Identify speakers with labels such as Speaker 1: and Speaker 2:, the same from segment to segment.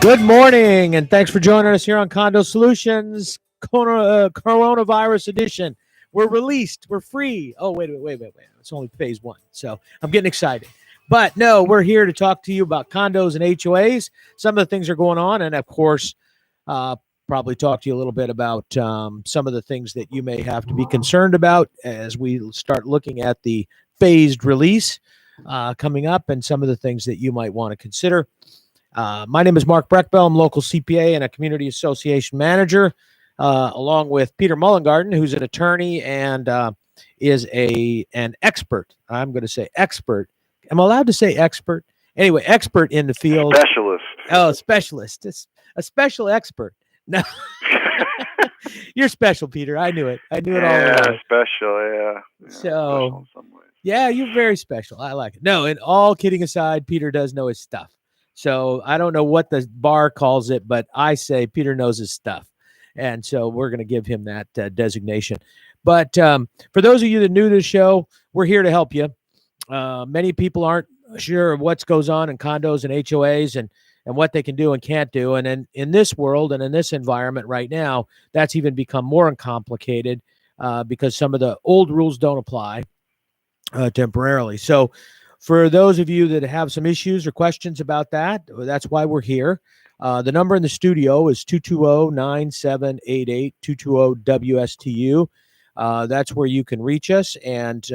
Speaker 1: Good morning, and thanks for joining us here on Condo Solutions Coronavirus Edition. We're released. We're free. Oh, wait. It's only phase one, so I'm getting excited. But no, we're here to talk to you about condos and HOAs. Some of the things are going on, and of course, probably talk to you a little bit about some of the things that you may have to be concerned about as we start looking at the phased release coming up, and some of the things that you might want to consider. My name is Mark Brechbill. I'm local CPA and a community association manager, along with Peter Mullengarden, who's an attorney and is an expert. I'm going to say expert. Am I allowed to say expert? Anyway, expert in the field.
Speaker 2: Specialist.
Speaker 1: Oh, specialist. It's a special expert. No, you're special, Peter. I knew it. I knew it all along.
Speaker 2: Yeah, special. Yeah.
Speaker 1: So,
Speaker 2: special in some ways.
Speaker 1: Yeah, you're very special. I like it. No, and all kidding aside, Peter does know his stuff. So I don't know what the bar calls it, but I say Peter knows his stuff. And so we're going to give him that designation. But for those of you that are new to the show, we're here to help you. Many people aren't sure of what goes on in condos and HOAs and what they can do and can't do. And in this world and in this environment right now, that's even become more complicated because some of the old rules don't apply temporarily. So for those of you that have some issues or questions about that, that's why we're here. The number in the studio is 220-9788, 220-WSTU. That's where you can reach us and,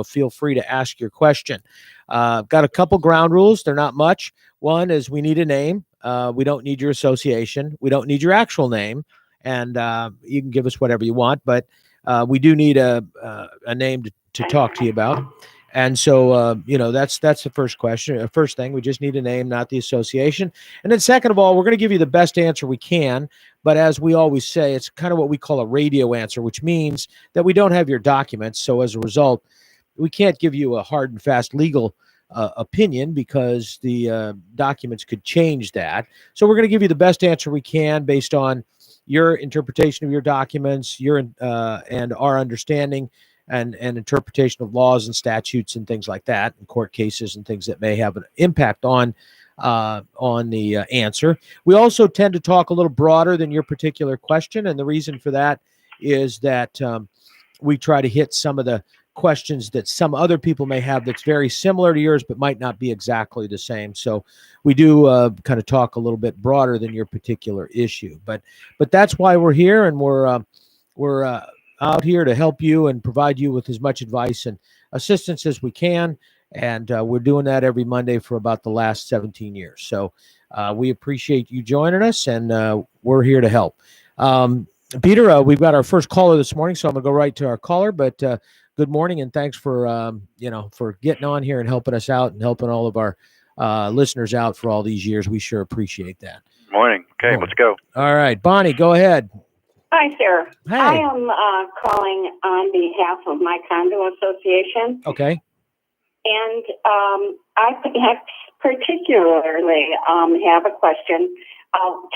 Speaker 1: feel free to ask your question. Got a couple ground rules. They're not much. One is we need a name. We don't need your association. We don't need your actual name. And you can give us whatever you want, but we do need a name to talk to you about. And so, that's the first question. First thing, we just need a name, not the association. And then second of all, we're going to give you the best answer we can. But as we always say, it's kind of what we call a radio answer, which means that we don't have your documents. So as a result, we can't give you a hard and fast legal opinion because the documents could change that. So we're going to give you the best answer we can based on your interpretation of your documents, and our understanding and interpretation of laws and statutes and things like that, and court cases and things that may have an impact on the answer. We also tend to talk a little broader than your particular question, and the reason for that is that we try to hit some of the questions that some other people may have that's very similar to yours but might not be exactly the same. So we do kind of talk a little bit broader than your particular issue. But that's why we're here, and we're out here to help you and provide you with as much advice and assistance as we can. And we're doing that every Monday for about the last 17 years. So we appreciate you joining us, and we're here to help. Peter, we've got our first caller this morning, so I'm going to go right to our caller. But good morning, and thanks for getting on here and helping us out and helping all of our listeners out for all these years. We sure appreciate that.
Speaker 2: Morning. Okay, let's go.
Speaker 1: All right, Bonnie, go ahead.
Speaker 3: Hi, sir.
Speaker 1: Hey.
Speaker 3: I am calling on behalf of my condo association.
Speaker 1: Okay.
Speaker 3: And I particularly have a question.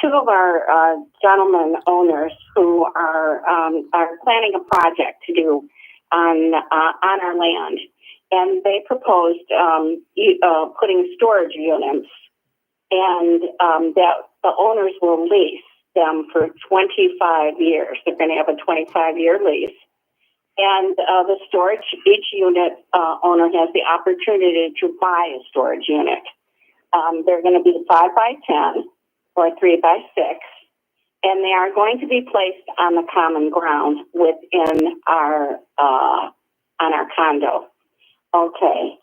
Speaker 3: Two of our gentlemen owners who are planning a project to do on our land, and they proposed putting storage units, and that the owners will lease them for 25 years. They're going to have a 25-year lease. And the storage, each unit owner has the opportunity to buy a storage unit. They're going to be 5x10 or 3x6, and they are going to be placed on the common ground within our on our condo. Okay.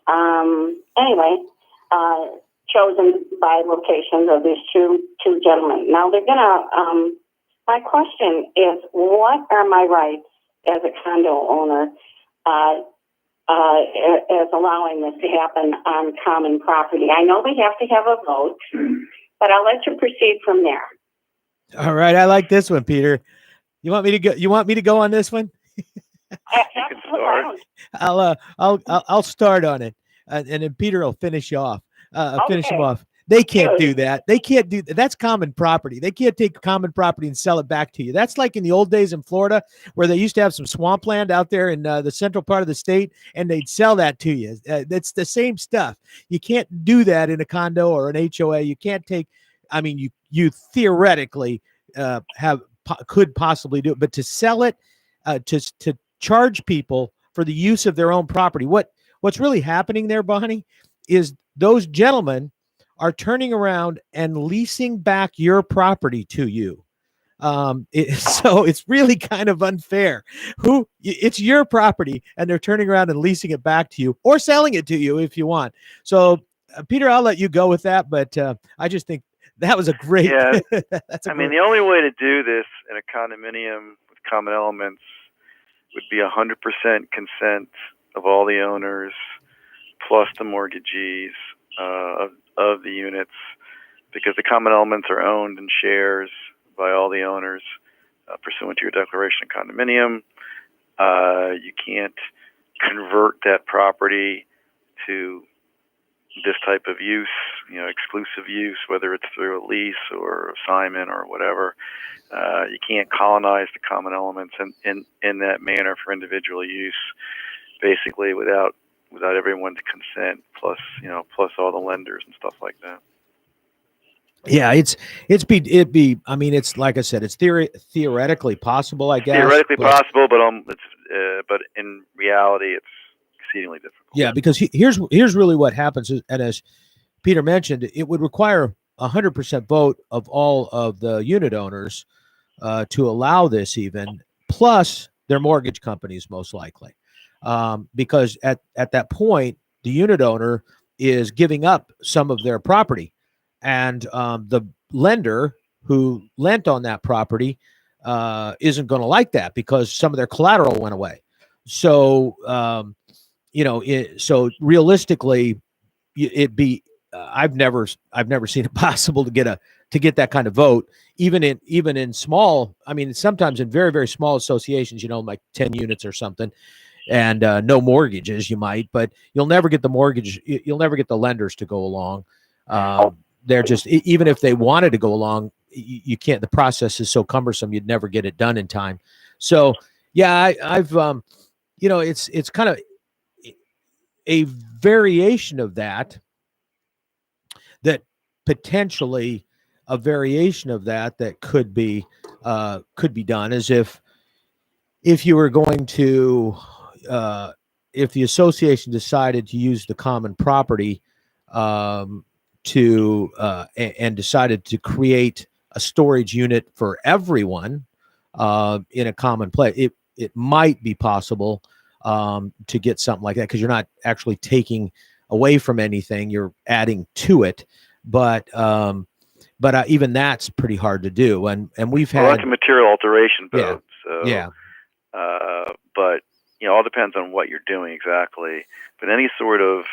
Speaker 3: Anyway, chosen by locations of these two gentlemen. Now they're gonna. My question is, what are my rights as a condo owner as allowing this to happen on common property? I know we have to have a vote, but I'll let you proceed from there.
Speaker 1: All right, I like this one, Peter. You want me to go? You want me to go on this one? I'll start on it, and then Peter will finish you off. Finish him off. They can't do that. They can't do that. That's common property. They can't take common property and sell it back to you. That's like in the old days in Florida, where they used to have some swampland out there in the central part of the state, and they'd sell that to you. That's the same stuff. You can't do that in a condo or an HOA. You can't take I mean, you theoretically could possibly do it, but to sell it, to charge people for the use of their own property, what's really happening there, Bonnie, is those gentlemen are turning around and leasing back your property to you. So it's really kind of unfair. It's your property, and they're turning around and leasing it back to you, or selling it to you if you want. So, Peter, I'll let you go with that, but I just think that was a great.
Speaker 2: Yeah,
Speaker 1: that's a
Speaker 2: I mean, the only way to do this in a condominium with common elements would be 100% consent of all the owners, plus the mortgagees of the units, because the common elements are owned in shares by all the owners pursuant to your declaration of condominium. You can't convert that property to this type of use, exclusive use, whether it's through a lease or assignment or whatever. You can't colonize the common elements in that manner for individual use, basically without everyone's consent, plus all the lenders and stuff like that.
Speaker 1: Yeah, it'd be. I mean, it's like I said, it's theoretically possible, I guess.
Speaker 2: Theoretically possible, but in reality, it's exceedingly difficult.
Speaker 1: Yeah, because here's really what happens, and as Peter mentioned, it would require 100% vote of all of the unit owners to allow this, even plus their mortgage companies, most likely, because at that point, the unit owner is giving up some of their property. And the lender who lent on that property isn't going to like that because some of their collateral went away. So, so realistically, it'd be I've never seen it possible to get that kind of vote, even in small. I mean, sometimes in very, very small associations, like 10 units or something, and no mortgages, you might, but you'll never get the mortgage. You'll never get the lenders to go along. They're just, even if they wanted to go along, you can't. The process is so cumbersome, you'd never get it done in time. So, yeah, I've it's kind of a variation of that potentially a variation of that could be done, as if you were going to if the association decided to use the common property and decided to create a storage unit for everyone in a common place, it might be possible to get something like that, because you're not actually taking away from anything, you're adding to it. But even that's pretty hard to do, and we've had
Speaker 2: that's a material alteration vote.
Speaker 1: Yeah.
Speaker 2: So
Speaker 1: yeah.
Speaker 2: But all depends on what you're doing exactly. But any sort of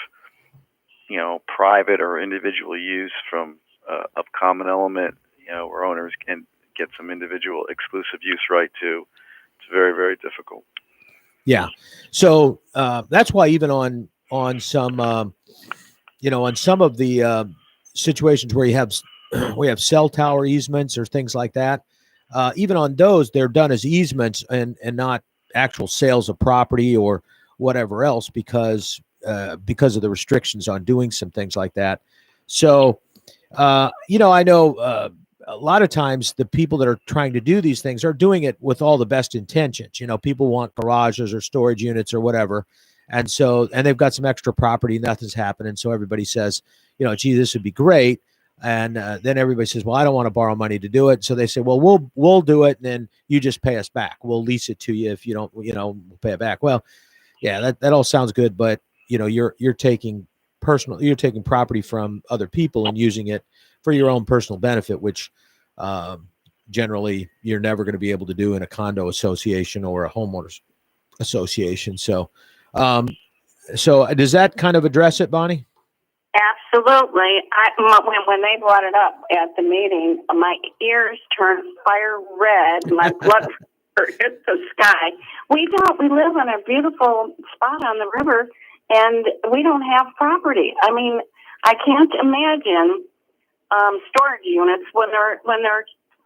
Speaker 2: private or individual use from a common element, where owners can get some individual exclusive use right to, it's very, very difficult.
Speaker 1: Yeah. So that's why even on some on some of the situations where we have cell tower easements or things like that, even on those, they're done as easements and not actual sales of property or whatever else, because of the restrictions on doing some things like that. So, I know a lot of times the people that are trying to do these things are doing it with all the best intentions. People want garages or storage units or whatever. And they've got some extra property, nothing's happening. So everybody says, gee, this would be great. And then everybody says, well, I don't want to borrow money to do it. So they say, well, we'll do it, and then you just pay us back. We'll lease it to you. If you don't, we'll pay it back. Well, yeah, that all sounds good, but you're taking property from other people and using it for your own personal benefit, which generally you're never going to be able to do in a condo association or a homeowners association. So, does that kind of address it, Bonnie?
Speaker 3: Absolutely. When they brought it up at the meeting, my ears turned fire red. My blood pressure hit the sky. We live in a beautiful spot on the river, and we don't have property. I mean, I can't imagine storage units when they're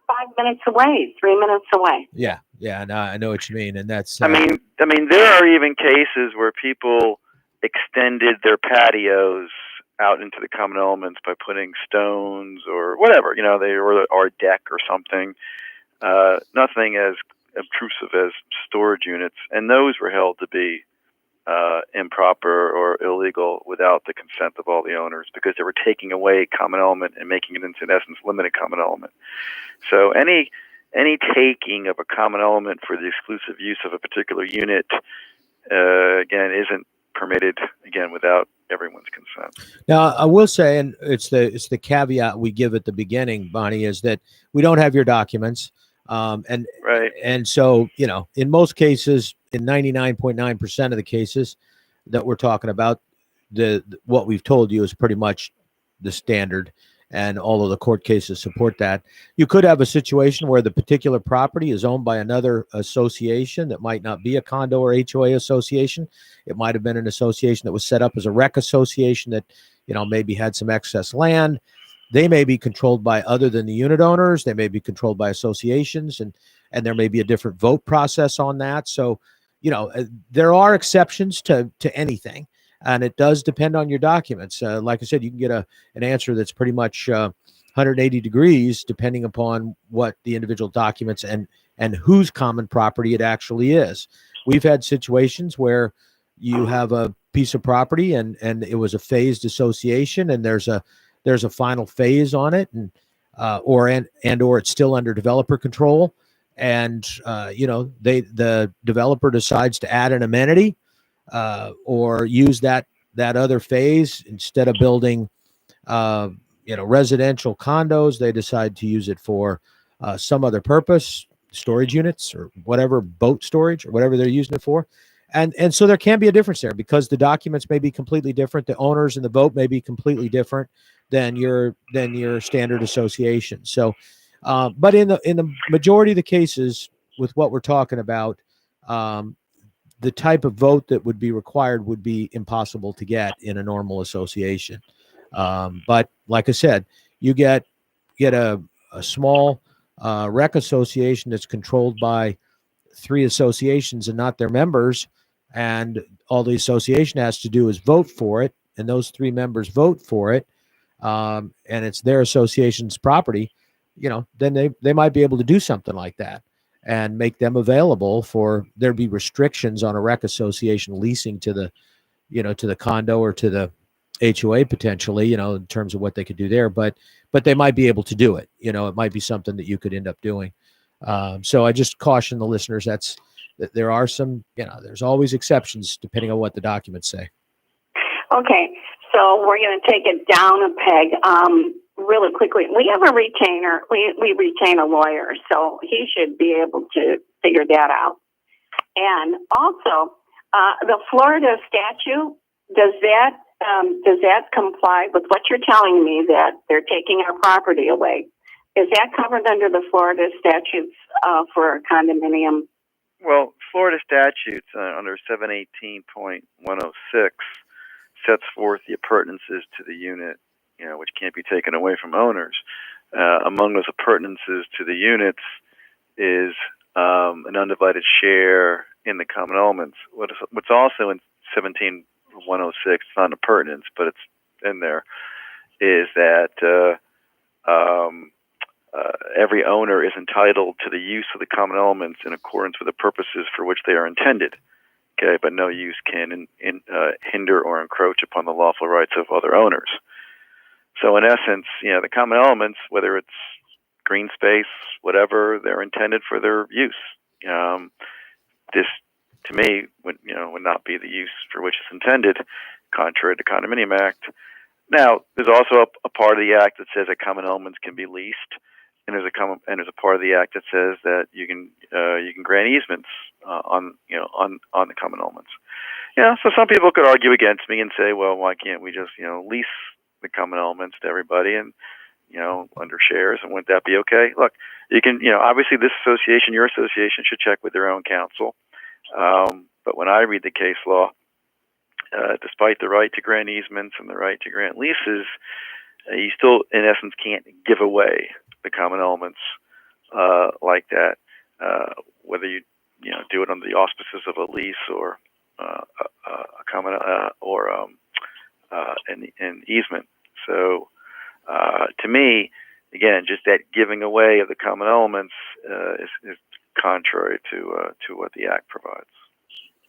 Speaker 3: 5 minutes away, 3 minutes away.
Speaker 1: Yeah. No, I know what you mean, and that's.
Speaker 2: I mean, there are even cases where people extended their patios out into the common elements by putting stones or whatever, or a deck or something. Nothing as obtrusive as storage units, and those were held to be improper or illegal without the consent of all the owners, because they were taking away common element and making it into, in essence, limited common element. So any taking of a common element for the exclusive use of a particular unit, again, isn't permitted, again, without everyone's consent.
Speaker 1: Now, I will say, and it's the caveat we give at the beginning, Bonnie, is that we don't have your documents.
Speaker 2: Right.
Speaker 1: And so, in most cases, in 99.9% of the cases that we're talking about, what we've told you is pretty much the standard, and all of the court cases support that. You could have a situation where the particular property is owned by another association that might not be a condo or HOA association. It might have been an association that was set up as a rec association that, maybe had some excess land. They may be controlled by other than the unit owners. They may be controlled by associations, and there may be a different vote process on that. So, there are exceptions to anything, and it does depend on your documents. Like I said, you can get an answer that's pretty much 180 degrees depending upon what the individual documents and whose common property it actually is. We've had situations where you have a piece of property and it was a phased association, and there's a final phase on it, and or it's still under developer control, and the developer decides to add an amenity or use that other phase. Instead of building residential condos, they decide to use it for some other purpose, storage units or whatever, boat storage or whatever they're using it for. And so there can be a difference there, because the documents may be completely different. The owners and the vote may be completely different than your standard association. So, but in the majority of the cases with what we're talking about, the type of vote that would be required would be impossible to get in a normal association. But like I said, you get a small rec association that's controlled by 3 associations and not their members, and all the association has to do is vote for it, and those 3 members vote for it, and it's their association's property, then they might be able to do something like that and make them available for, there'd be restrictions on a rec association leasing to the, to the condo or to the HOA potentially, in terms of what they could do there, but they might be able to do it. It might be something that you could end up doing. So I just caution the listeners that there are some, there's always exceptions depending on what the documents say.
Speaker 3: Okay, so we're going to take it down a peg really quickly. We have a retainer. We retain a lawyer, so he should be able to figure that out. And also, the Florida statute, does that comply with what you're telling me, that they're taking our property away? Is that covered under the Florida statutes for a condominium?
Speaker 2: Well, Florida statutes under 718.106 sets forth the appurtenances to the unit, which can't be taken away from owners. Among those appurtenances to the units is an undivided share in the common elements. What's also in 17.106, it's not an appurtenance, but it's in there, is that every owner is entitled to the use of the common elements in accordance with the purposes for which they are intended. Okay, but no use can hinder or encroach upon the lawful rights of other owners. So in essence, the common elements, whether it's green space, whatever, they're intended for their use. This, to me, would not be the use for which it's intended, contrary to the Condominium Act. Now, there's also a part of the act that says that common elements can be leased, and there's a part of the act that says that you can grant easements on the common elements. So some people could argue against me and say, well, why can't we just lease the common elements to everybody and under shares, and wouldn't that be okay? Look, you can obviously this association, your association, should check with their own counsel. But when I read the case law, despite the right to grant easements and the right to grant leases, you still, in essence, can't give away the common elements like that, whether you do it under the auspices of a lease or a common or an easement. So to me, again, just that giving away of the common elements is contrary to what the Act provides,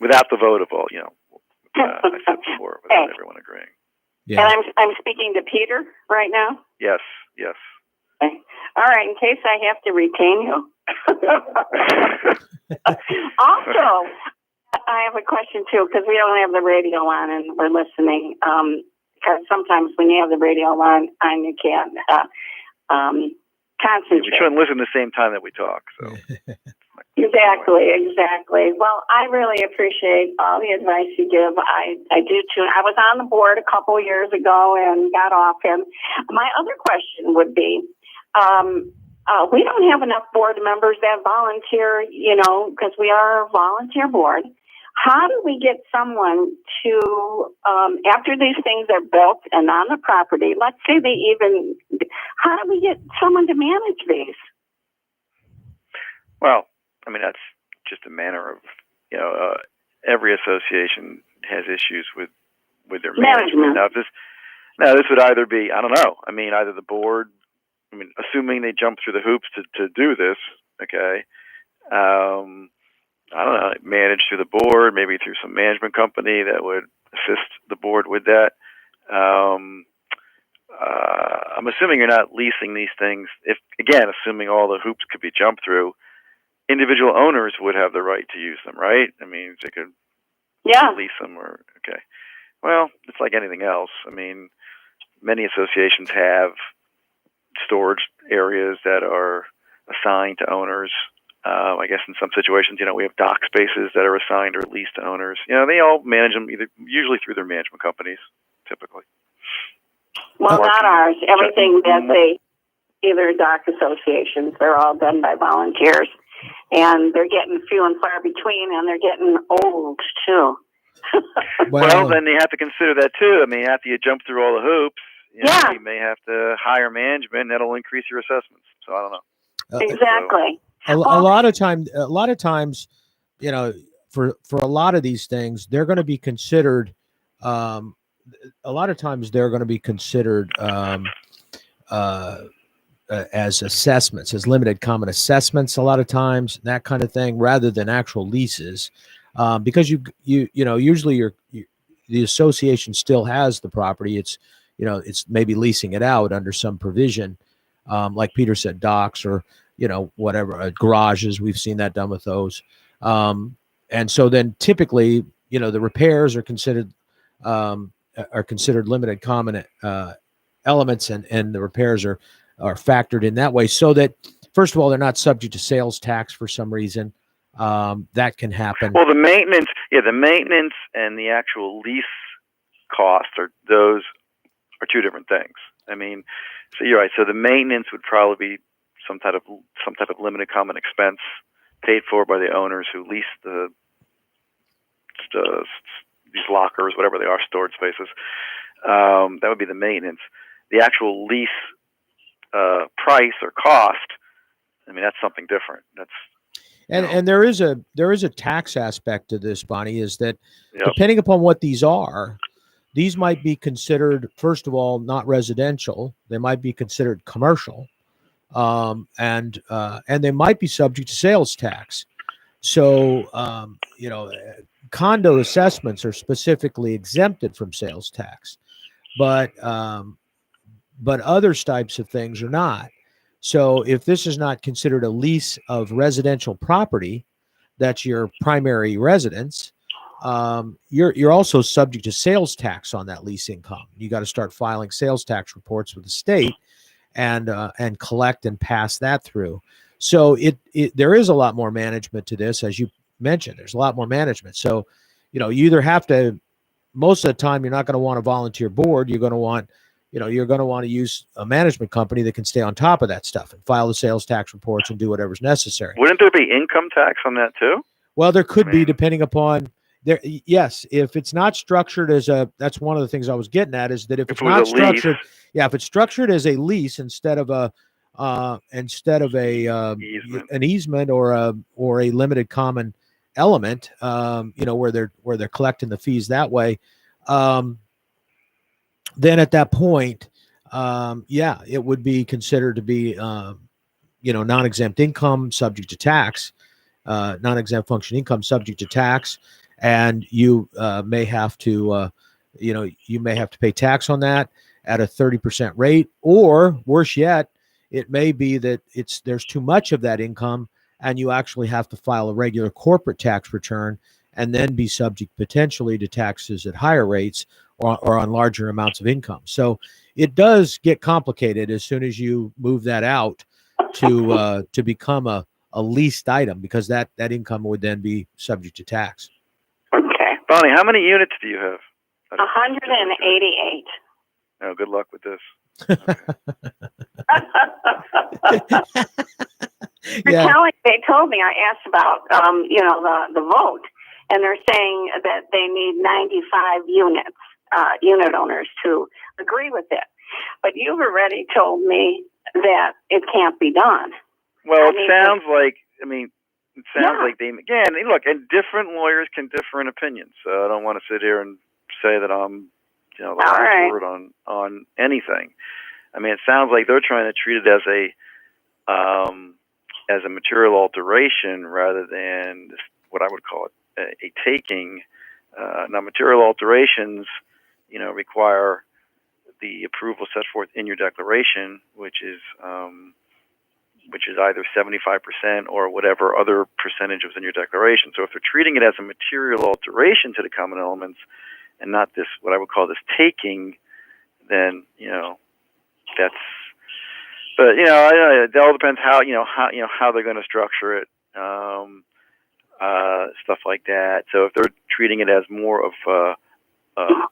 Speaker 2: without the vote of all, I said before, without everyone agreeing.
Speaker 1: Yeah.
Speaker 3: And I'm speaking to Peter right now.
Speaker 2: Yes.
Speaker 3: Okay. All right. In case I have to retain you. Also, I have a question too, because we don't have the radio on and we're listening. Because sometimes when you have the radio on, you can't concentrate.
Speaker 2: We shouldn't listen the same time that we talk. So.
Speaker 3: Exactly. Well, I really appreciate all the advice you give. I do too. I was on the board a couple of years ago and got off. And my other question would be, we don't have enough board members that volunteer, because we are a volunteer board. How do we get someone to, after these things are built and on the property, let's say how do we get someone to manage these?
Speaker 2: Well, I mean, that's just a manner of, every association has issues with their management. Now, this would either be, I don't know, I mean, either the board, assuming they jump through the hoops to do this, okay, I don't know, manage through the board, maybe through some management company that would assist the board with that. I'm assuming you're not leasing these things. Assuming all the hoops could be jumped through, individual owners would have the right to use them, right? I mean, they could lease them okay. Well, it's like anything else. I mean, many associations have storage areas that are assigned to owners. I guess in some situations, we have dock spaces that are assigned or leased to owners. They all manage them usually through their management companies, typically.
Speaker 3: Well, not ours. Everything that either dock associations, they're all done by volunteers. And they're getting few and far between, and they're getting old, too.
Speaker 2: Well, then you have to consider that, too. I mean, after you jump through all the hoops, you may have to hire management, and that'll increase your assessments. So I don't know.
Speaker 3: Exactly.
Speaker 1: A lot of times, for a lot of these things, they're going to be considered. A lot of times, they're going to be considered as assessments, as limited common assessments. A lot of times, that kind of thing, rather than actual leases, because usually the association still has the property. It's maybe leasing it out under some provision, like Peter said, docks or whatever, garages. We've seen that done with those. And so then typically, the repairs are considered limited common elements, and the repairs are factored in that way, so that first of all, they're not subject to sales tax for some reason. That can happen.
Speaker 2: Well, the maintenance and the actual lease costs are two different things. I mean, so you're right. So the maintenance would probably be some type of limited common expense paid for by the owners who lease these lockers, whatever they are, storage spaces. That would be the maintenance. The actual lease price or cost, I mean, that's something different.
Speaker 1: And there is a tax aspect to this, Bonnie, is that depending upon what these are, these might be considered, first of all, not residential. They might be considered commercial, and they might be subject to sales tax. So, condo assessments are specifically exempted from sales tax, but other types of things are not. So if this is not considered a lease of residential property, that's your primary residence, you're also subject to sales tax on that lease income. You got to start filing sales tax reports with the state and collect and pass that through. So there is a lot more management to this, as you mentioned. There's a lot more management. So, you either have to, most of the time, you're not going to want a volunteer board. You're going to want to use a management company that can stay on top of that stuff and file the sales tax reports and do whatever's necessary.
Speaker 2: Wouldn't there be income tax on that too?
Speaker 1: Well, there could be, depending upon yes, if it's not structured as that's one of the things I was getting at, is that if it's not structured, if it's structured as a lease instead of an easement or a limited common element, where they're collecting the fees that way, then at that point, it would be considered to be, non-exempt income subject to tax, non-exempt function income subject to tax, and you may have to, you may have to pay tax on that at a 30% rate, or worse yet, it may be that there's too much of that income, and you actually have to file a regular corporate tax return, and then be subject potentially to taxes at higher rates or on larger amounts of income. So it does get complicated as soon as you move that out to become a leased item, because that income would then be subject to tax.
Speaker 3: Okay.
Speaker 2: Bonnie, how many units do you have?
Speaker 3: 188.
Speaker 2: Oh, good luck with this.
Speaker 3: They told me, I asked about, the vote, and they're saying that they need 95 unit owners to agree with it. But you've already told me that it can't be done.
Speaker 2: Well, it sounds like they, again, look, and different lawyers can differ in opinions. So I don't want to sit here and say that I'm, the last word on anything. I mean, it sounds like they're trying to treat it as a material alteration rather than what I would call it a taking. Now, material alterations, require the approval set forth in your declaration, which is either 75% or whatever other percentage was in your declaration. So if they're treating it as a material alteration to the common elements and not this, what I would call this taking, then, that's, but, it all depends how they're going to structure it, stuff like that. So if they're treating it as more of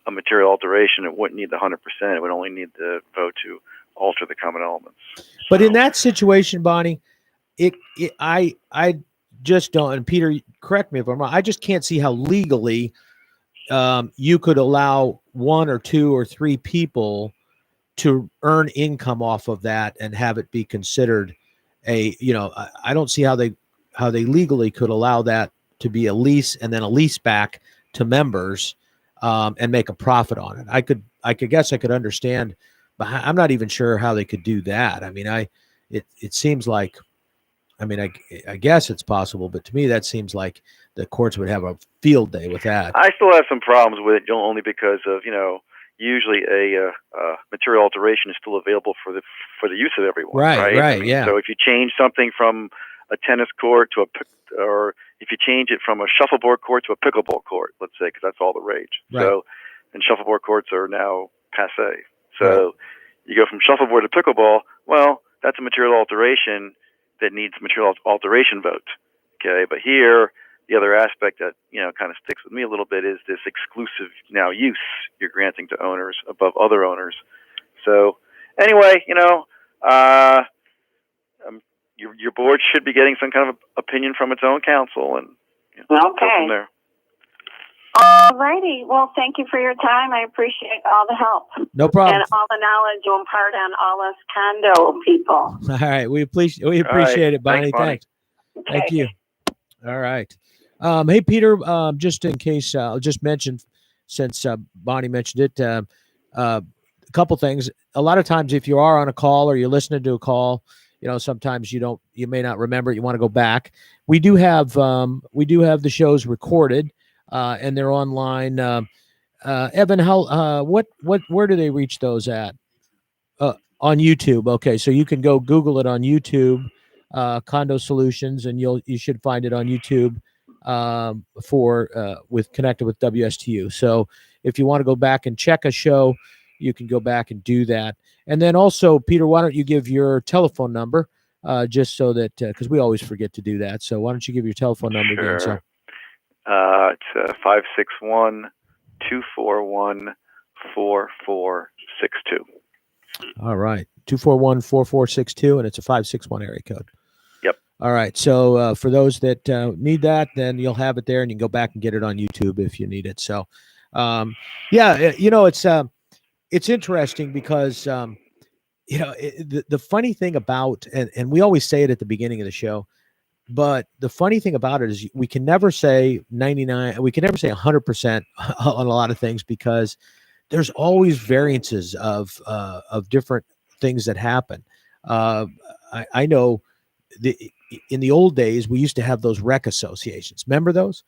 Speaker 2: a material alteration, it wouldn't need the 100%. It would only need the vote to alter the common elements.
Speaker 1: But in that situation, Bonnie, I just don't, and Peter, correct me if I'm wrong, I just can't see how legally you could allow one or two or three people to earn income off of that and have it be considered I don't see how they legally could allow that to be a lease and then a lease back to members and make a profit on it. I could understand, but I'm not even sure how they could do that. I mean, it seems like, I guess it's possible, but to me, that seems like the courts would have a field day with that.
Speaker 2: I still have some problems with it, only because of, usually a material alteration is still available for the use of everyone. Right.
Speaker 1: Yeah.
Speaker 2: So if you change something from a tennis court or if you change it from a shuffleboard court to a pickleball court, let's say, because that's all the rage.
Speaker 1: Right.
Speaker 2: So, and shuffleboard courts are now passé. So you go from shuffleboard to pickleball. Well, that's a material alteration that needs material alteration vote. Okay, but here, the other aspect that, kind of sticks with me a little bit is this exclusive now use you're granting to owners above other owners. So anyway, your board should be getting some kind of opinion from its own counsel, and go from there.
Speaker 3: All righty. Well, thank you for your time. I appreciate all the help.
Speaker 1: No problem.
Speaker 3: And all the knowledge you impart on all us condo people.
Speaker 1: All right. We appreciate it, Bonnie. Thanks.
Speaker 3: Okay.
Speaker 1: Thank you. All right. Hey, Peter, just in case, I'll just mention, since Bonnie mentioned it, a couple things. A lot of times if you are on a call or you're listening to a call, sometimes you may not remember it. You want to go back. We do have the shows recorded, and they're online. Evan, where do they reach those at? On YouTube. Okay. So you can go Google it on YouTube, Condo Solutions, and you should find it on YouTube, with connected with WSTU. So if you want to go back and check a show, you can go back and do that. And then also, Peter, why don't you give your telephone number, just so that, because we always forget to do that. So why don't you give your telephone number again? So
Speaker 2: it's 561-241-4462.
Speaker 1: All right. 241-4462, and it's a 561 area code.
Speaker 2: Yep.
Speaker 1: All right. So for those that need that, then you'll have it there, and you can go back and get it on YouTube if you need it. So, it's interesting because, the funny thing about, and we always say it at the beginning of the show, but the funny thing about it is we can never say 99, we can never say 100% on a lot of things, because there's always variances of different things that happen. I know in the old days, we used to have those rec associations. Remember those?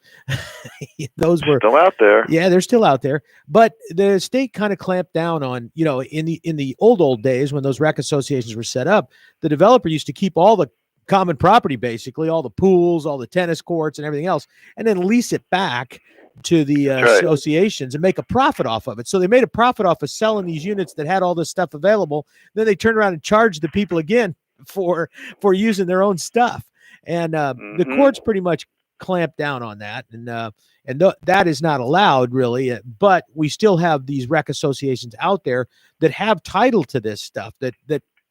Speaker 1: Those were
Speaker 2: Still out there.
Speaker 1: Yeah, they're still out there. But the state kind of clamped down on, in the old days when those rec associations were set up, the developer used to keep all the common property, basically all the pools, all the tennis courts, and everything else, and then lease it back to the associations and make a profit off of it. So they made a profit off of selling these units that had all this stuff available. Then they turned around and charged the people again for using their own stuff. And the courts pretty much clamped down on that. And that is not allowed, really. But we still have these rec associations out there that have title to this stuff, that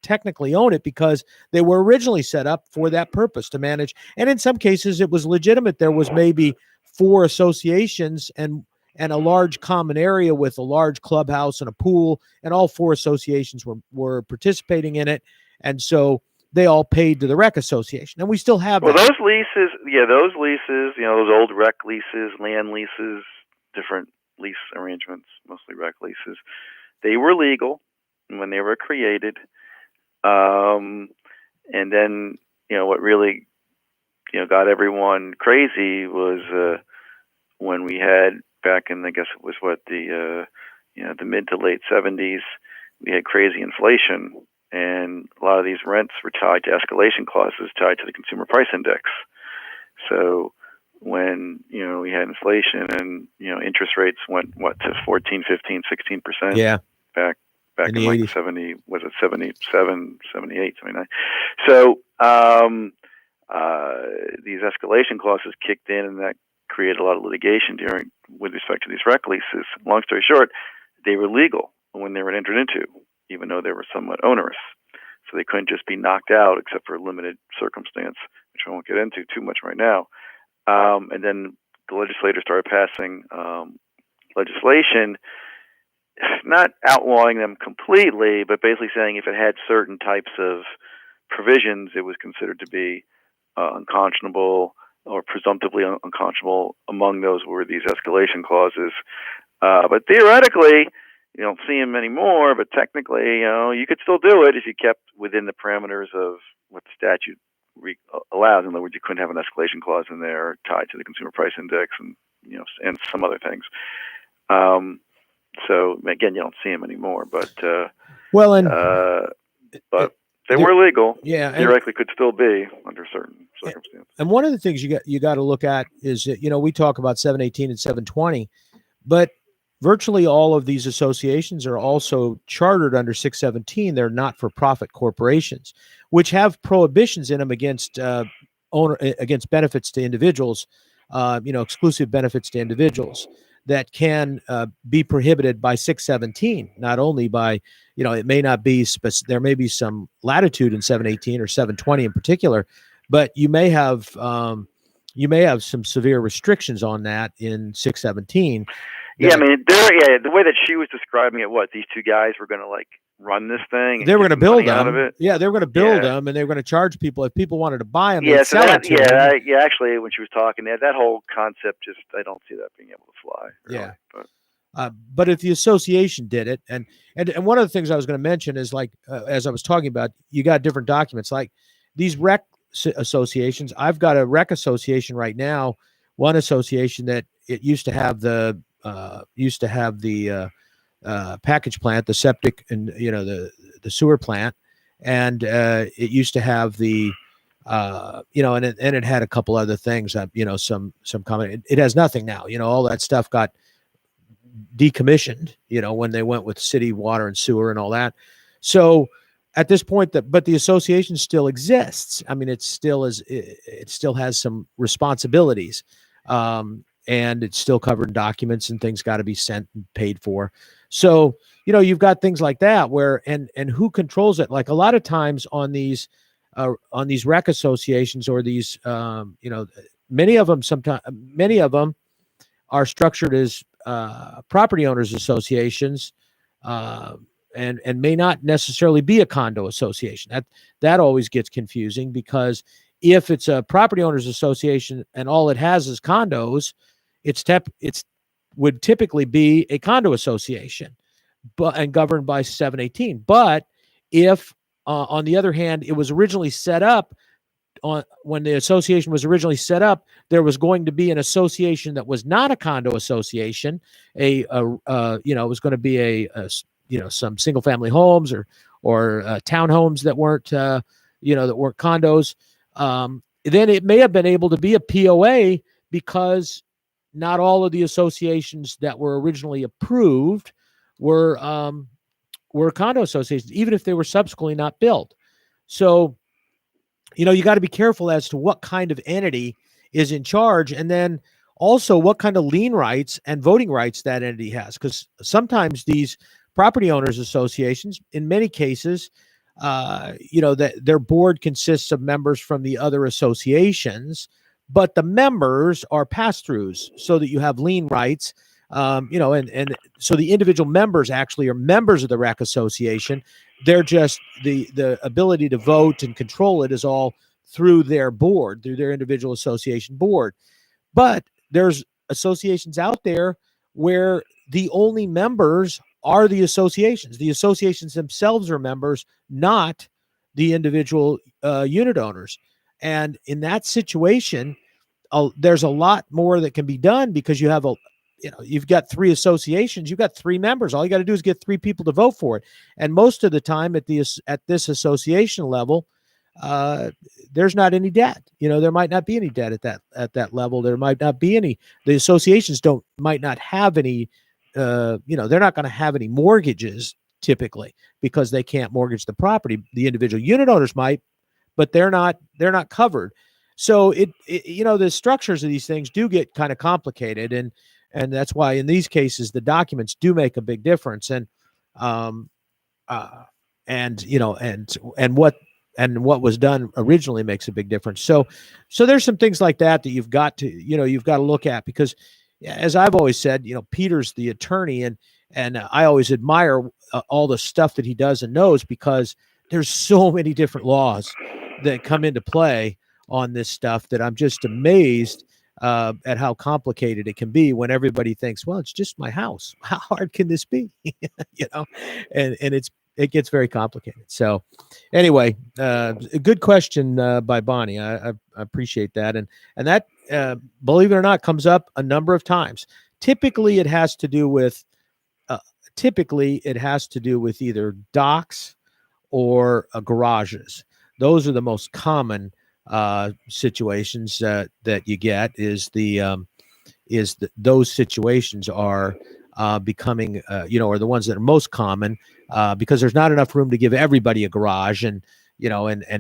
Speaker 1: technically own it because they were originally set up for that purpose, to manage. And in some cases, it was legitimate. There was maybe 4 associations and a large common area with a large clubhouse and a pool, and all 4 associations were participating in it. And so they all paid to the rec association, and we still have that.
Speaker 2: Those leases, those old rec leases, land leases, different lease arrangements, mostly rec leases, they were legal when they were created. And then, what really, got everyone crazy was when we had back in, I guess it was the mid to late 70s, we had crazy inflation. And a lot of these rents were tied to escalation clauses tied to the consumer price index. So when, we had inflation and, interest rates went, to 14, 15, 16%.
Speaker 1: Yeah.
Speaker 2: Back in
Speaker 1: the
Speaker 2: like
Speaker 1: 80s.
Speaker 2: 70, was it 77, 78, 79? So these escalation clauses kicked in, and that created a lot of litigation with respect to these rec leases. Long story short, they were legal when they were entered into, even though they were somewhat onerous. So they couldn't just be knocked out except for a limited circumstance, which I won't get into too much right now. And then the legislators started passing legislation, not outlawing them completely, but basically saying if it had certain types of provisions, it was considered to be unconscionable or presumptively unconscionable. Among those were these escalation clauses. But theoretically, you don't see them anymore, but technically, you could still do it if you kept within the parameters of what the statute allows. In other words, you couldn't have an escalation clause in there tied to the consumer price index and, and some other things. So again, you don't see them anymore, but they were legal.
Speaker 1: Yeah,
Speaker 2: theoretically could still be under certain circumstances.
Speaker 1: And one of the things you got to look at is that, we talk about 718 and 720, but virtually all of these associations are also chartered under 617. They're not-for-profit corporations, which have prohibitions in them against against benefits to individuals, exclusive benefits to individuals that can be prohibited by 617. Not only by, it may not be there may be some latitude in 718 or 720 in particular, but you may have some severe restrictions on that in 617.
Speaker 2: Yeah, I mean, the way that she was describing it, these 2 guys were going to run this thing.
Speaker 1: They were going to build them.
Speaker 2: Out of it.
Speaker 1: Yeah, they were going to build them, and they were going to charge people if people wanted to buy them.
Speaker 2: Yeah,
Speaker 1: sell it to them.
Speaker 2: Actually, when she was talking, that whole concept, I don't see that being able to fly. Really,
Speaker 1: yeah, but if the association did it, and one of the things I was going to mention is as I was talking about, you got different documents like these rec associations. I've got a rec association right now. One association that it used to have the package plant, the septic, and the sewer plant, and it used to have the and it had a couple other things, some common. It has nothing now. All that stuff got decommissioned, when they went with city water and sewer and all that. So at this point, but the association still exists. I mean, it still has some responsibilities. And it's still covered in documents, and things got to be sent and paid for. So, you've got things like that where, and who controls it? Like a lot of times on these rec associations or these, many of them are structured as property owners associations, and may not necessarily be a condo association. That always gets confusing, because if it's a property owners association and all it has is condos, it's would typically be a condo association, and governed by 718. But if, on the other hand, it was originally set up when the association was originally set up, there was going to be an association that was not a condo association. It was going to be some single family homes or townhomes that weren't condos. Then it may have been able to be a POA, because not all of the associations that were originally approved were condo associations, even if they were subsequently not built. So, you got to be careful as to what kind of entity is in charge, and then also what kind of lien rights and voting rights that entity has. Because sometimes these property owners associations, in many cases, that their board consists of members from the other associations, but the members are pass-throughs, so that you have lien rights. And so the individual members actually are members of the rec association. They're just the ability to vote and control it is all through their board, through their individual association board. But there's associations out there where the only members are the associations. The associations themselves are members, not the individual unit owners. And in that situation, there's a lot more that can be done, because you have you've got three associations, you've got three members. All you got to do is get three people to vote for it. And most of the time at this association level, there's not any debt. There might not be any debt at that level. There might not be any. The associations might not have any. They're not going to have any mortgages typically, because they can't mortgage the property. The individual unit owners might, but they're not covered. So the structures of these things do get kind of complicated, and that's why in these cases the documents do make a big difference. And what was done originally makes a big difference. So there's some things like that you've got to look at, because as I've always said, Peter's the attorney, and I always admire all the stuff that he does and knows, because there's so many different laws that come into play on this stuff that I'm just amazed at how complicated it can be, when everybody thinks, well, it's just my house. How hard can this be? And it gets very complicated. So anyway, a good question by Bonnie. I appreciate that. And that, believe it or not, comes up a number of times. Typically it has to do with either docks or garages. Those are the most common situations that you get. Those situations are becoming, are the ones that are most common, because there's not enough room to give everybody a garage and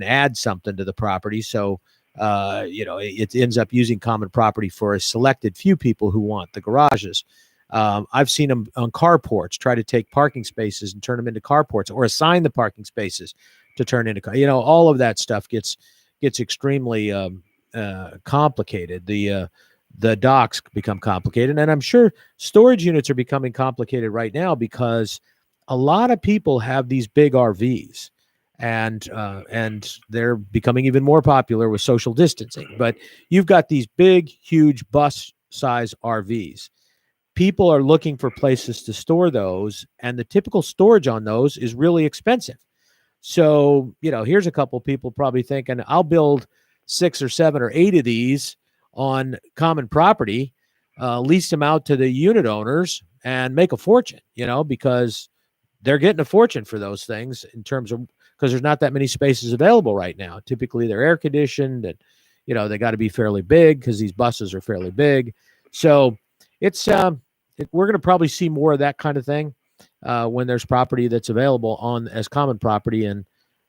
Speaker 1: add something to the property. So, it ends up using common property for a selected few people who want the garages. I've seen them on carports try to take parking spaces and turn them into carports, or assign the parking spaces to turn into, all of that stuff gets extremely complicated. The docks become complicated, and I'm sure storage units are becoming complicated right now, because a lot of people have these big RVs, and they're becoming even more popular with social distancing. But you've got these big, huge bus size RVs. People are looking for places to store those, and the typical storage on those is really expensive. So, here's a couple people probably thinking, I'll build 6 or 7 or 8 of these on common property, lease them out to the unit owners, and make a fortune, because they're getting a fortune for those things, in terms of, because there's not that many spaces available right now. Typically they're air conditioned, and, they got to be fairly big, because these buses are fairly big. So it's, we're going to probably see more of that kind of thing when there's property that's available as common property, and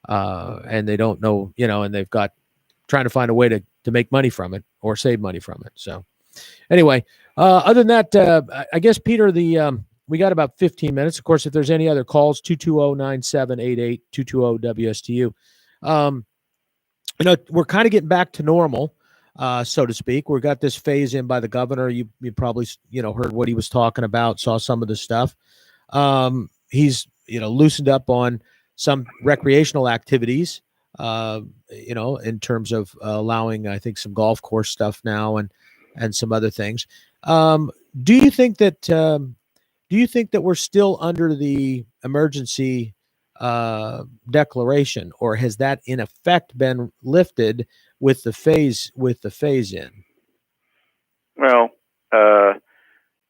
Speaker 1: they don't know, and they've got trying to find a way to make money from it or save money from it. So anyway, other than that, I guess, Peter, we got about 15 minutes. Of course, if there's any other calls, 220-9788, 220-WSTU. We're kind of getting back to normal, so to speak. We've got this phase in by the governor. You probably, heard what he was talking about, saw some of the stuff. He's, loosened up on some recreational activities, in terms of allowing, I think, some golf course stuff now, and some other things. do you think that we're still under the emergency declaration, or has that in effect been lifted with the phase in?
Speaker 2: Well, the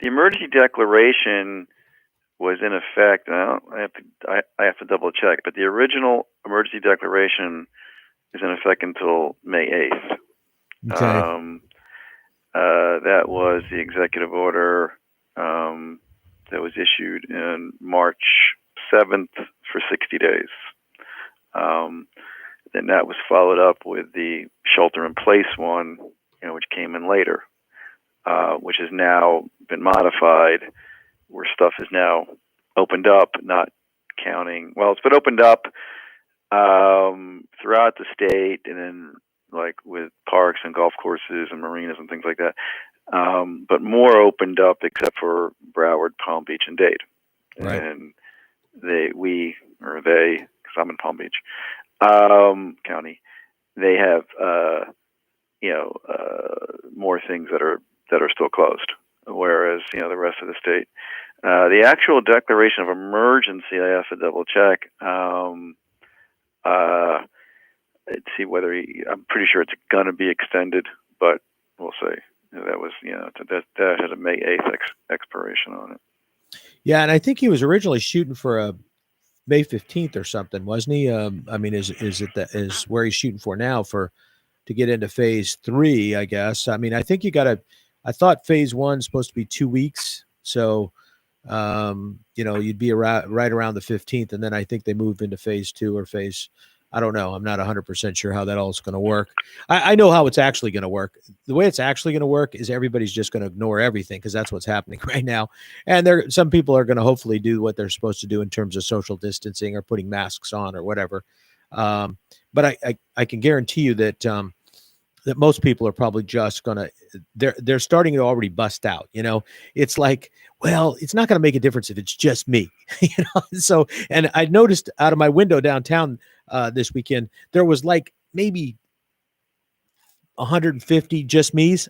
Speaker 2: emergency declaration was in effect. I have to double check, but the original emergency declaration is in effect until May 8th.
Speaker 1: Okay.
Speaker 2: That was the executive order that was issued in March 7th for 60 days. Then that was followed up with the shelter-in-place one, which came in later, which has now been modified, where stuff is now opened up, not counting. Well, it's been opened up throughout the state, and then like with parks and golf courses and marinas and things like that. But more opened up, except for Broward, Palm Beach, and Dade.
Speaker 1: Right.
Speaker 2: And because I'm in Palm Beach County, they have more things that are still closed, whereas the rest of the state. The actual declaration of emergency, I have to double check. Let's see whether I'm pretty sure it's going to be extended, but we'll see. That was that had a May 8th expiration on it.
Speaker 1: Yeah, and I think he was originally shooting for a May 15th or something, wasn't he? I mean, is where he's shooting for now to get into phase 3, I guess. I mean, I think I thought phase 1's supposed to be 2 weeks. So, you'd be right around the 15th. And then I think they moved into phase 2 or I don't know. I'm not 100% sure how that all is going to work. I know how it's actually going to work. The way it's actually going to work is everybody's just going to ignore everything, because that's what's happening right now. And some people are going to hopefully do what they're supposed to do in terms of social distancing or putting masks on or whatever. But I can guarantee you that most people are probably just they're starting to already bust out. It's like, well, it's not going to make a difference if it's just me. So, and I noticed out of my window downtown this weekend, there was like maybe 150 just me's,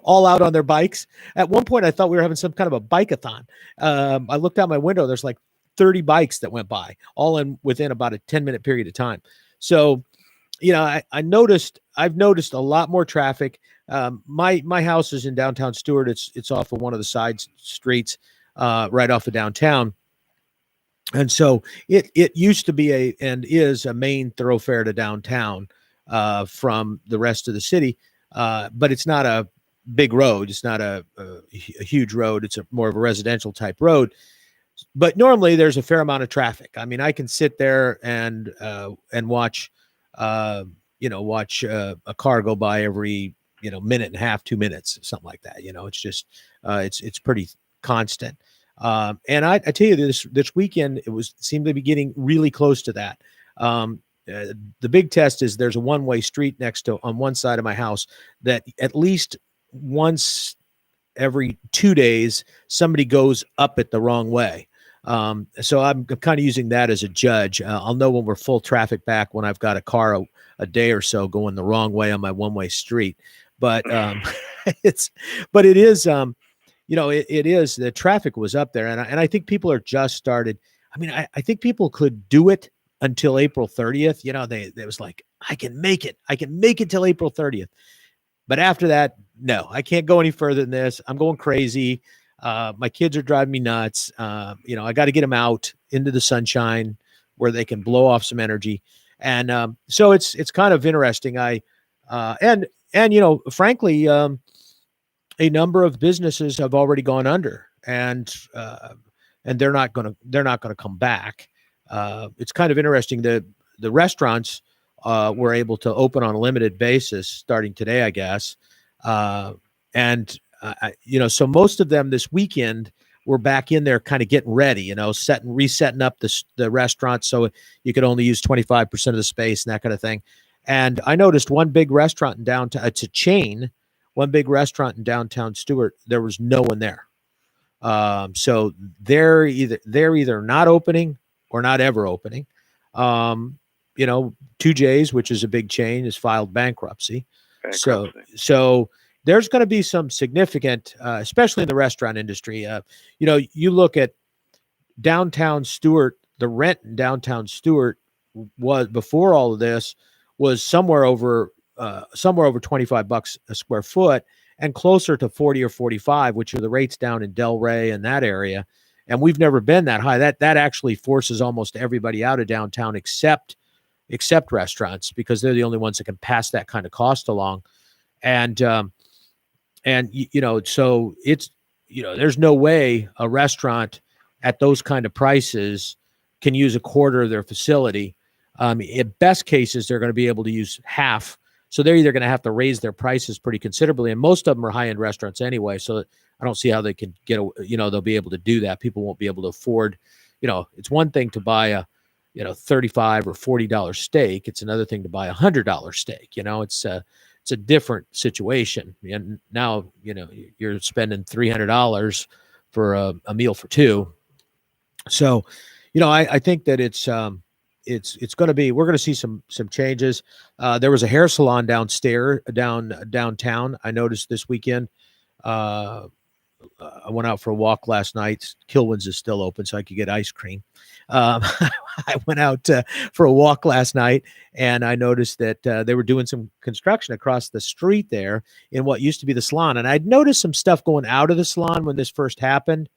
Speaker 1: all out on their bikes. At one point, I thought we were having some kind of a bike-a-thon. I looked out my window. There's like 30 bikes that went by, all within about a 10-minute period of time. So, I've noticed a lot more traffic. My house is in downtown Stewart. It's off of one of the side streets, right off of downtown. And so it used to be and is a main thoroughfare to downtown, from the rest of the city. But it's not a big road. It's not a huge road. It's more of a residential type road. But normally there's a fair amount of traffic. I mean, I can sit there and watch, watch a car go by every, minute and a half, 2 minutes, something like that. It's just, it's pretty constant. And I tell you, this weekend, seemed to be getting really close to that. The big test is there's a one-way street on one side of my house that at least once every 2 days, somebody goes up it the wrong way. So I'm kind of using that as a judge. I'll know when we're full traffic back, when I've got a car a day or so going the wrong way on my one-way street. But it is, it is, the traffic was up there. And I think people are just started. I mean, I think people could do it until April 30th. They was like, I can make it till April 30th. But after that, no, I can't go any further than this. I'm going crazy. My kids are driving me nuts. I got to get them out into the sunshine where they can blow off some energy. And so it's kind of interesting. Frankly, a number of businesses have already gone under, and they're not going to come back. It's kind of interesting that the restaurants were able to open on a limited basis starting today, I guess. So most of them this weekend were back in there kind of getting ready, resetting up the restaurant so you could only use 25% of the space and that kind of thing. And I noticed one big restaurant in downtown, it's a chain, one big restaurant in downtown Stewart, there was no one there. So they're either not opening or not ever opening. 2J's, which is a big chain, has filed bankruptcy. So there's going to be some significant, especially in the restaurant industry. You look at downtown Stewart, the rent in downtown Stewart was, before all of this, was somewhere over $25 a square foot, and closer to 40 or 45, which are the rates down in Delray and that area. And we've never been that high. That actually forces almost everybody out of downtown except restaurants, because they're the only ones that can pass that kind of cost along. And so it's, there's no way a restaurant at those kind of prices can use a quarter of their facility. In best cases, they're going to be able to use half. So they're either going to have to raise their prices pretty considerably, and most of them are high-end restaurants anyway. So I don't see how they can get, they'll be able to do that. People won't be able to afford, it's one thing to buy a, $35 or $40 steak. It's another thing to buy $100 steak. It's a different situation. And now, you're spending $300 for a meal for two. So, I think that it's going to be, we're going to see some changes. There was a hair salon downtown. I noticed this weekend. I went out for a walk last night. Kilwin's is still open, so I could get ice cream. I went out for a walk last night, and I noticed that they were doing some construction across the street there in what used to be the salon. And I'd noticed some stuff going out of the salon when this first happened.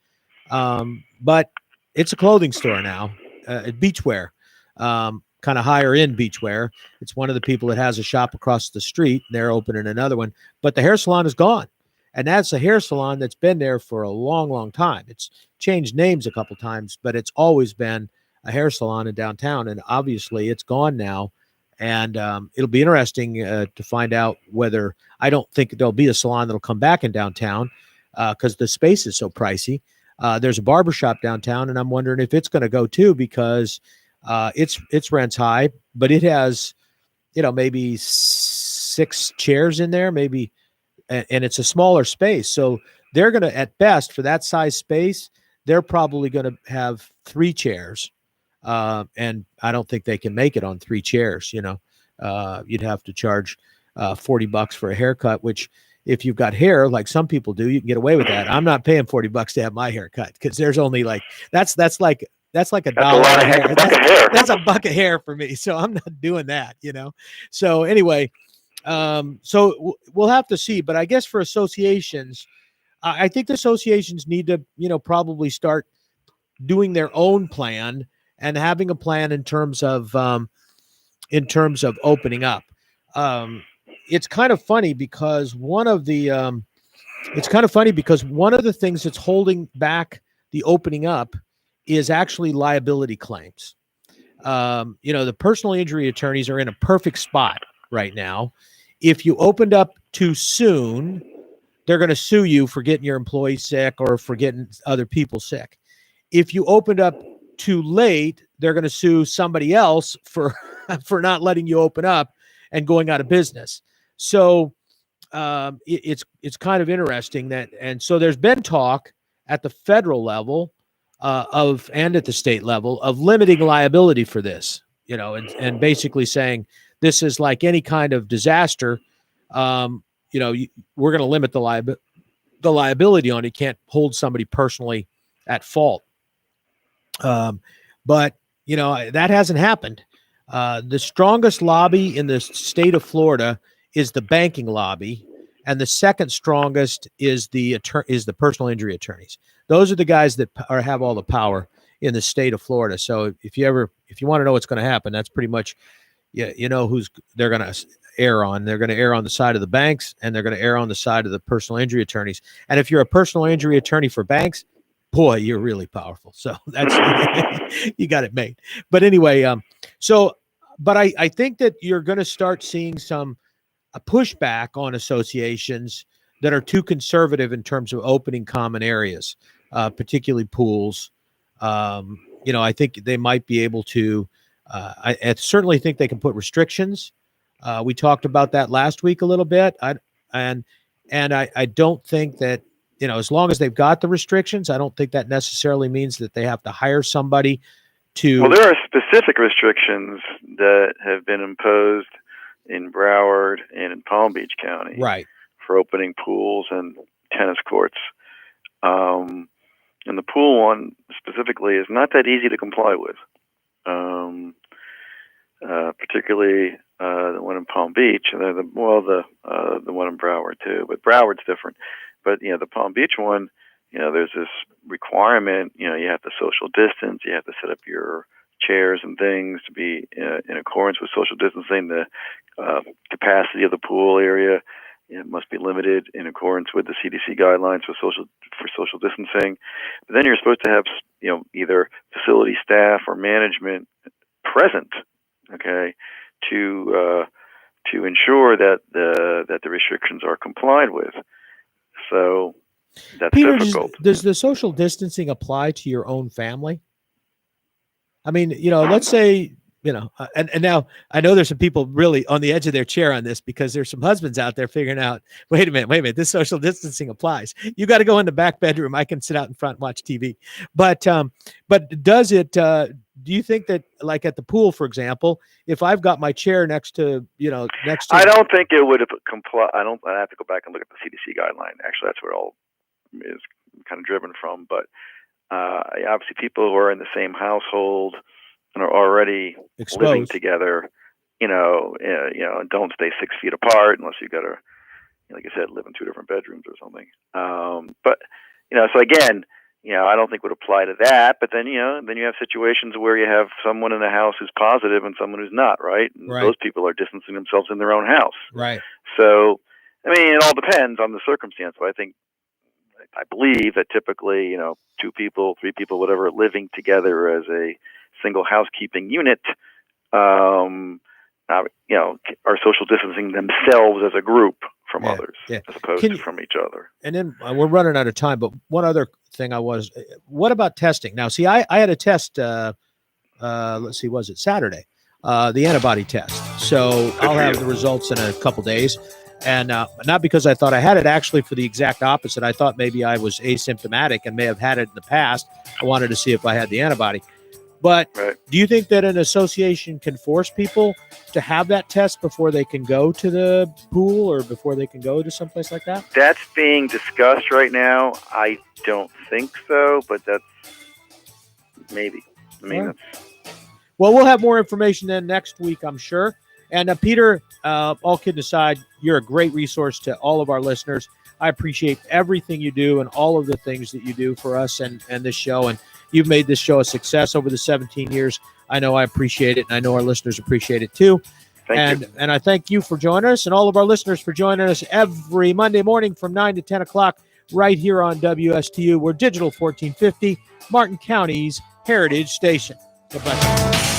Speaker 1: But it's a clothing store now, beachwear, kind of higher end beachwear. It's one of the people that has a shop across the street. They're opening another one, but the hair salon is gone. And that's a hair salon that's been there for a long, long time. It's changed names a couple times, but it's always been a hair salon in downtown. And obviously it's gone now. And it'll be interesting to find out whether, I don't think there'll be a salon that'll come back in downtown because the space is so pricey. There's a barbershop downtown, and I'm wondering if it's going to go too, because its rent's high, but it has, maybe 6 chairs in there, maybe, and it's a smaller space. So they're going to, at best, for that size space, they're probably going to have 3 chairs. And I don't think they can make it on 3 chairs. You'd have to charge $40 for a haircut, which, if you've got hair like some people do, you can get away with that. I'm not paying $40 to have my hair cut, because there's only like, that's like $1 a hair. That's a buck of hair for me. So I'm not doing that, So anyway, so we'll have to see. But I guess for associations, I think the associations need to, probably start doing their own plan and having a plan in terms of opening up. It's kind of funny because one of the things that's holding back the opening up is actually liability claims. The personal injury attorneys are in a perfect spot right now. If you opened up too soon, they're going to sue you for getting your employees sick or for getting other people sick. If you opened up too late, they're going to sue somebody else for not letting you open up and going out of business. So it's kind of interesting and so there's been talk at the federal level and at the state level of limiting liability for this, and basically saying this is like any kind of disaster. We're going to limit the liability on it. You can't hold somebody personally at fault. But that hasn't happened. The strongest lobby in the state of Florida is the banking lobby, and the second strongest is the personal injury attorneys. Those are the guys that have all the power in the state of Florida. So if you want to know what's going to happen, that's pretty much, who's they're going to err on. They're going to err on the side of the banks, and they're going to err on the side of the personal injury attorneys. And if you're a personal injury attorney for banks, boy, you're really powerful. So that's you got it made. But anyway, but I think that you're going to start seeing a pushback on associations that are too conservative in terms of opening common areas, particularly pools. I think they might be able to. I certainly think they can put restrictions. We talked about that last week a little bit. I don't think that, as long as they've got the restrictions, I don't think that necessarily means that they have to hire somebody to.
Speaker 2: Well, there are specific restrictions that have been imposed in Broward and in Palm Beach County.
Speaker 1: Right.
Speaker 2: for opening pools and tennis courts. And the pool one specifically is not that easy to comply with, particularly the one in Palm Beach, and the one in Broward too. But Broward's different. But the Palm Beach one, there's this requirement. You have to social distance. You have to set up your chairs and things to be in accordance with social distancing. The capacity of the pool area must be limited in accordance with the CDC guidelines for social distancing. But then you're supposed to have either facility staff or management present, okay, to ensure that the restrictions are complied with. So that's
Speaker 1: Peter,
Speaker 2: difficult.
Speaker 1: Does the social distancing apply to your own family? I mean, let's say, and now I know there's some people really on the edge of their chair on this, because there's some husbands out there figuring out, wait a minute, this social distancing applies. You got to go in the back bedroom. I can sit out in front and watch TV. But does it, do you think that, like at the pool, for example, if I've got my chair next to,
Speaker 2: I don't think it would have complied. I have to go back and look at the CDC guideline. Actually, that's where it all is kind of driven from. But obviously people who are in the same household and are already
Speaker 1: exposed,
Speaker 2: living together, and don't stay 6 feet apart unless you've got to, like I said, live in 2 different bedrooms or something. But so again, I don't think would apply to that. But then, then you have situations where you have someone in the house who's positive and someone who's not, right? And those people are distancing themselves in their own house.
Speaker 1: Right.
Speaker 2: So, I mean, it all depends on the circumstance. But I believe that typically, 2 people, 3 people, whatever, living together as a single housekeeping unit, are social distancing themselves as a group from others, as opposed to from each other. And
Speaker 1: then we're running out of time, but one other thing what about testing? Now, see, I had a test, let's see, was it Saturday? The antibody test. So I'll have the results in a couple days. And not because I thought I had it, actually for the exact opposite. I thought maybe I was asymptomatic and may have had it in the past. I wanted to see if I had the antibody. But do you think that an association can force people to have that test before they can go to the pool or before they can go to someplace like that?
Speaker 2: That's being discussed right now. I don't think so, but that's maybe. I mean,
Speaker 1: well, we'll have more information then next week, I'm sure. And Peter, all kidding aside, you're a great resource to all of our listeners. I appreciate everything you do and all of the things that you do for us and this show. And you've made this show a success over the 17 years. I know I appreciate it, and I know our listeners appreciate it too.
Speaker 2: Thank you.
Speaker 1: And I thank you for joining us and all of our listeners for joining us every Monday morning from 9 to 10 o'clock right here on WSTU. We're Digital 1450, Martin County's Heritage Station. God bless you.